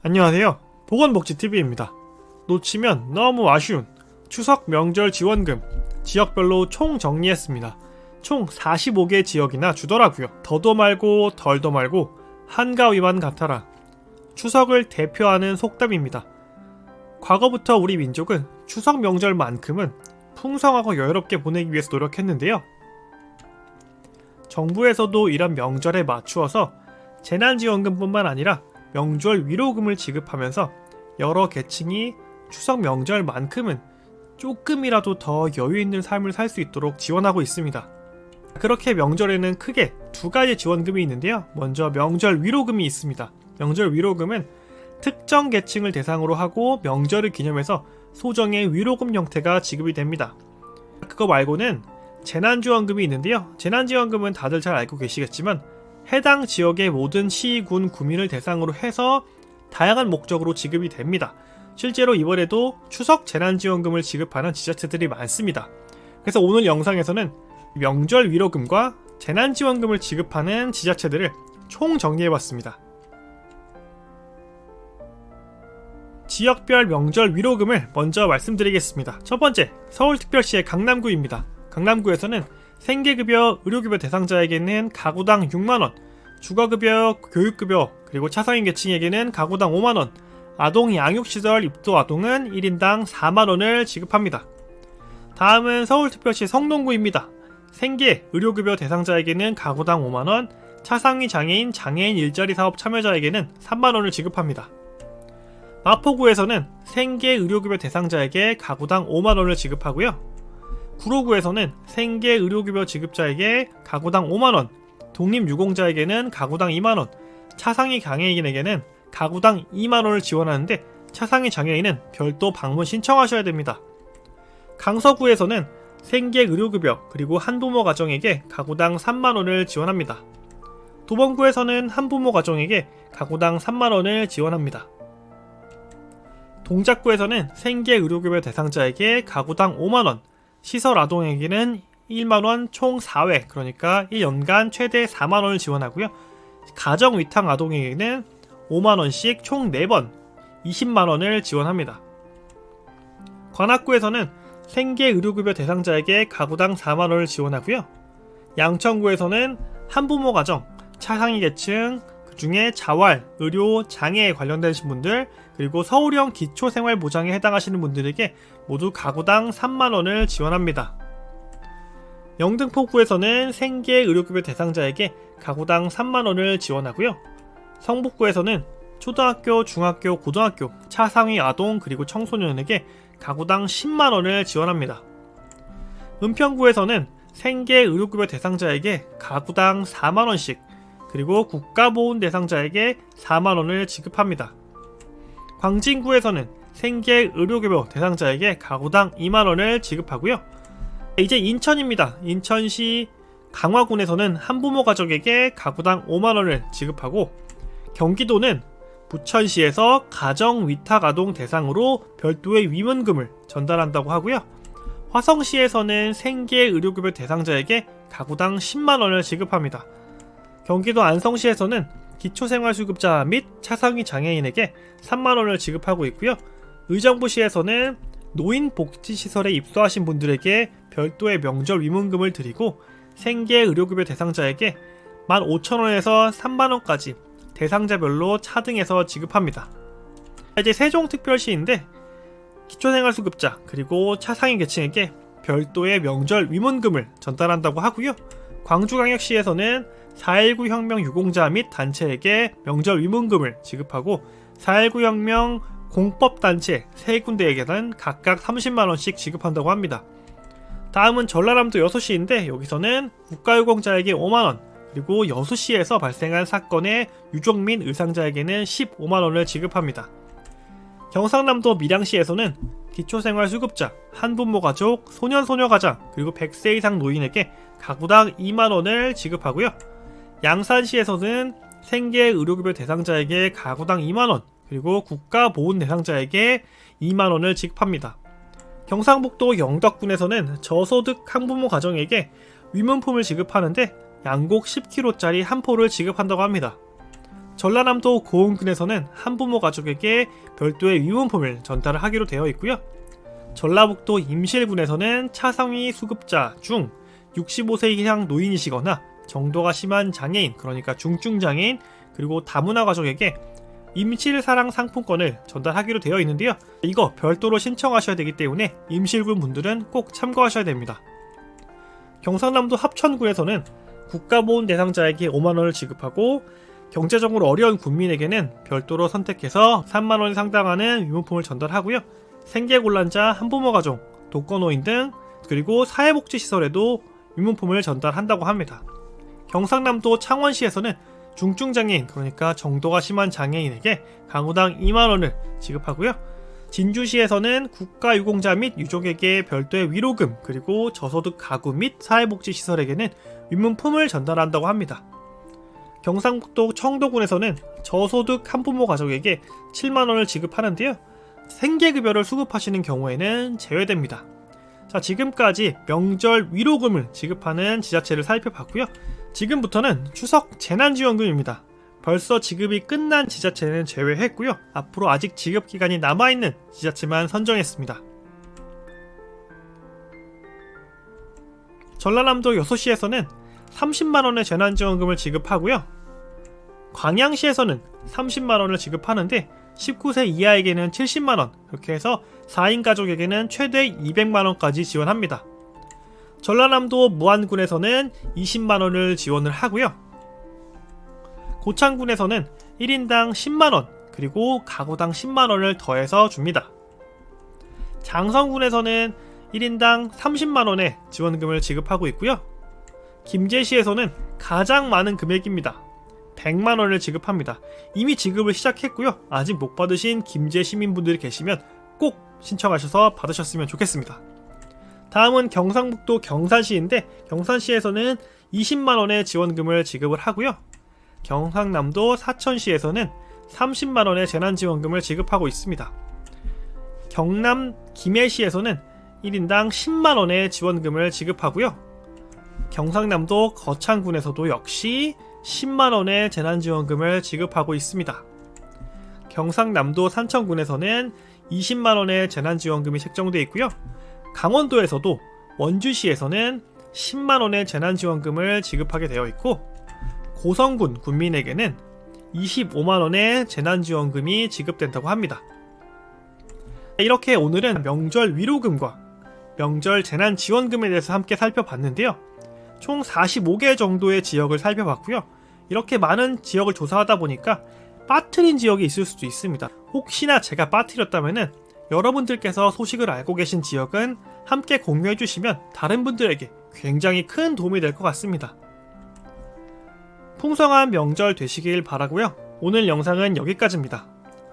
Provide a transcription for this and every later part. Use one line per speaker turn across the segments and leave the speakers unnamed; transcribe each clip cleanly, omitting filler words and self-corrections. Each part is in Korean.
안녕하세요. 보건복지TV입니다. 놓치면 너무 아쉬운 추석 명절 지원금 지역별로 총 정리했습니다. 총 45개 지역이나 주더라고요. 더도 말고 덜도 말고 한가위만 같아라. 추석을 대표하는 속담입니다. 과거부터 우리 민족은 추석 명절만큼은 풍성하고 여유롭게 보내기 위해서 노력했는데요. 정부에서도 이런 명절에 맞추어서 재난지원금뿐만 아니라 명절 위로금을 지급하면서 여러 계층이 추석 명절만큼은 조금이라도 더 여유있는 삶을 살 수 있도록 지원하고 있습니다. 그렇게 명절에는 크게 두 가지 지원금이 있는데요. 먼저 명절 위로금이 있습니다. 명절 위로금은 특정 계층을 대상으로 하고 명절을 기념해서 소정의 위로금 형태가 지급이 됩니다. 그거 말고는 재난지원금이 있는데요. 재난지원금은 다들 잘 알고 계시겠지만 해당 지역의 모든 시, 군, 구민을 대상으로 해서 다양한 목적으로 지급이 됩니다. 실제로 이번에도 추석 재난지원금을 지급하는 지자체들이 많습니다. 그래서 오늘 영상에서는 명절 위로금과 재난지원금을 지급하는 지자체들을 총 정리해봤습니다. 지역별 명절 위로금을 먼저 말씀드리겠습니다. 첫 번째, 서울특별시의 강남구입니다. 강남구에서는 생계급여, 의료급여 대상자에게는 가구당 6만원, 주거급여, 교육급여, 그리고 차상위 계층에게는 가구당 5만원, 아동 양육시설 입도 아동은 1인당 4만원을 지급합니다. 다음은 서울특별시 성동구입니다. 생계, 의료급여 대상자에게는 가구당 5만원, 차상위 장애인, 장애인 일자리 사업 참여자에게는 3만원을 지급합니다. 마포구에서는 생계, 의료급여 대상자에게 가구당 5만원을 지급하고요. 구로구에서는 생계 의료급여 지급자에게 가구당 5만원, 독립유공자에게는 가구당 2만원, 차상위 장애인에게는 가구당 2만원을 지원하는데 차상위 장애인은 별도 방문 신청하셔야 됩니다. 강서구에서는 생계 의료급여 그리고 한부모 가정에게 가구당 3만원을 지원합니다. 도봉구에서는 한부모 가정에게 가구당 3만원을 지원합니다. 동작구에서는 생계 의료급여 대상자에게 가구당 5만원, 시설 아동에게는 1만원 총 4회, 그러니까 1년간 최대 4만원을 지원하고요. 가정 위탁 아동에게는 5만원씩 총 4번 20만원을 지원합니다. 관악구에서는 생계 의료급여 대상자에게 가구당 4만원을 지원하고요. 양천구에서는 한부모 가정, 차상위 계층, 그 중에 자활, 의료, 장애에 관련되신 분들, 그리고 서울형 기초생활보장에 해당하시는 분들에게 모두 가구당 3만원을 지원합니다. 영등포구에서는 생계 의료급여 대상자에게 가구당 3만원을 지원하고요. 성북구에서는 초등학교, 중학교, 고등학교, 차상위 아동 그리고 청소년에게 가구당 10만원을 지원합니다. 은평구에서는 생계 의료급여 대상자에게 가구당 4만원씩, 그리고 국가보훈 대상자에게 4만원을 지급합니다. 광진구에서는 생계 의료급여 대상자에게 가구당 2만원을 지급하고요. 이제 인천입니다. 인천시 강화군에서는 한부모 가족에게 가구당 5만원을 지급하고, 경기도는 부천시에서 가정위탁아동 대상으로 별도의 위문금을 전달한다고 하고요. 화성시에서는 생계 의료급여 대상자에게 가구당 10만원을 지급합니다. 경기도 안성시에서는 기초생활수급자 및 차상위 장애인에게 3만원을 지급하고 있고요. 의정부시에서는 노인복지시설에 입소하신 분들에게 별도의 명절 위문금을 드리고, 생계 의료급여 대상자에게 15,000원에서 3만원까지 대상자별로 차등해서 지급합니다. 이제 세종특별시인데 기초생활수급자 그리고 차상위 계층에게 별도의 명절 위문금을 전달한다고 하고요. 광주광역시에서는 4.19 혁명 유공자 및 단체에게 명절 위문금을 지급하고, 4.19 혁명 공법단체 3군데에게는 각각 30만원씩 지급한다고 합니다. 다음은 전라남도 여수시인데 여기서는 국가유공자에게 5만원, 그리고 여수시에서 발생한 사건의 유족 및 의상자에게는 15만원을 지급합니다. 경상남도 밀양시에서는 기초생활수급자, 한부모 가족, 소년소녀가장, 그리고 100세 이상 노인에게 가구당 2만원을 지급하고요. 양산시에서는 생계 의료급여 대상자에게 가구당 2만원, 그리고 국가보훈 대상자에게 2만원을 지급합니다. 경상북도 영덕군에서는 저소득 한부모 가정에게 위문품을 지급하는데 양곡 10kg짜리 한 포를 지급한다고 합니다. 전라남도 고흥군에서는 한부모 가족에게 별도의 위문품을 전달을 하기로 되어 있고요. 전라북도 임실군에서는 차상위 수급자 중 65세 이상 노인이시거나 정도가 심한 장애인, 그러니까 중증장애인, 그리고 다문화 가족에게 임실사랑 상품권을 전달하기로 되어 있는데요. 이거 별도로 신청하셔야 되기 때문에 임실군 분들은 꼭 참고하셔야 됩니다. 경상남도 합천군에서는 국가보훈 대상자에게 5만원을 지급하고 경제적으로 어려운 국민에게는 별도로 선택해서 3만원에 상당하는 위문품을 전달하고요. 생계곤란자, 한부모 가족, 독거노인 등 그리고 사회복지시설에도 위문품을 전달한다고 합니다. 경상남도 창원시에서는 중증장애인, 그러니까 정도가 심한 장애인에게 강호당 2만원을 지급하고요. 진주시에서는 국가유공자 및 유족에게 별도의 위로금, 그리고 저소득 가구 및 사회복지시설에게는 위문품을 전달한다고 합니다. 경상북도 청도군에서는 저소득 한부모 가족에게 7만원을 지급하는데요. 생계급여를 수급하시는 경우에는 제외됩니다. 자, 지금까지 명절 위로금을 지급하는 지자체를 살펴봤고요. 지금부터는 추석 재난지원금입니다. 벌써 지급이 끝난 지자체는 제외했고요. 앞으로 아직 지급 기간이 남아있는 지자체만 선정했습니다. 전라남도 여수시에서는 30만원의 재난지원금을 지급하고요. 광양시에서는 30만원을 지급하는데 19세 이하에게는 70만원, 그렇게 해서 4인 가족에게는 최대 200만원까지 지원합니다. 전라남도 무안군에서는 20만원을 지원을 하고요. 고창군에서는 1인당 10만원, 그리고 가구당 10만원을 더해서 줍니다. 장성군에서는 1인당 30만원의 지원금을 지급하고 있고요. 김제시에서는 가장 많은 금액입니다. 100만원을 지급합니다. 이미 지급을 시작했고요. 아직 못 받으신 김제 시민분들이 계시면 꼭 신청하셔서 받으셨으면 좋겠습니다. 다음은 경상북도 경산시인데 경산시에서는 20만원의 지원금을 지급을 하고요. 경상남도 사천시에서는 30만원의 재난지원금을 지급하고 있습니다. 경남 김해시에서는 1인당 10만원의 지원금을 지급하고요. 경상남도 거창군에서도 역시 10만원의 재난지원금을 지급하고 있습니다. 경상남도 산청군에서는 20만원의 재난지원금이 책정되어 있고요. 강원도에서도 원주시에서는 10만원의 재난지원금을 지급하게 되어 있고 고성군 군민에게는 25만원의 재난지원금이 지급된다고 합니다. 이렇게 오늘은 명절 위로금과 명절 재난지원금에 대해서 함께 살펴봤는데요. 총 45개 정도의 지역을 살펴봤고요. 이렇게 많은 지역을 조사하다 보니까 빠뜨린 지역이 있을 수도 있습니다. 혹시나 제가 빠뜨렸다면 여러분들께서 소식을 알고 계신 지역은 함께 공유해 주시면 다른 분들에게 굉장히 큰 도움이 될 것 같습니다. 풍성한 명절 되시길 바라고요. 오늘 영상은 여기까지입니다.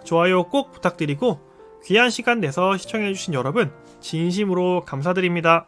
좋아요 꼭 부탁드리고 귀한 시간 내서 시청해 주신 여러분 진심으로 감사드립니다.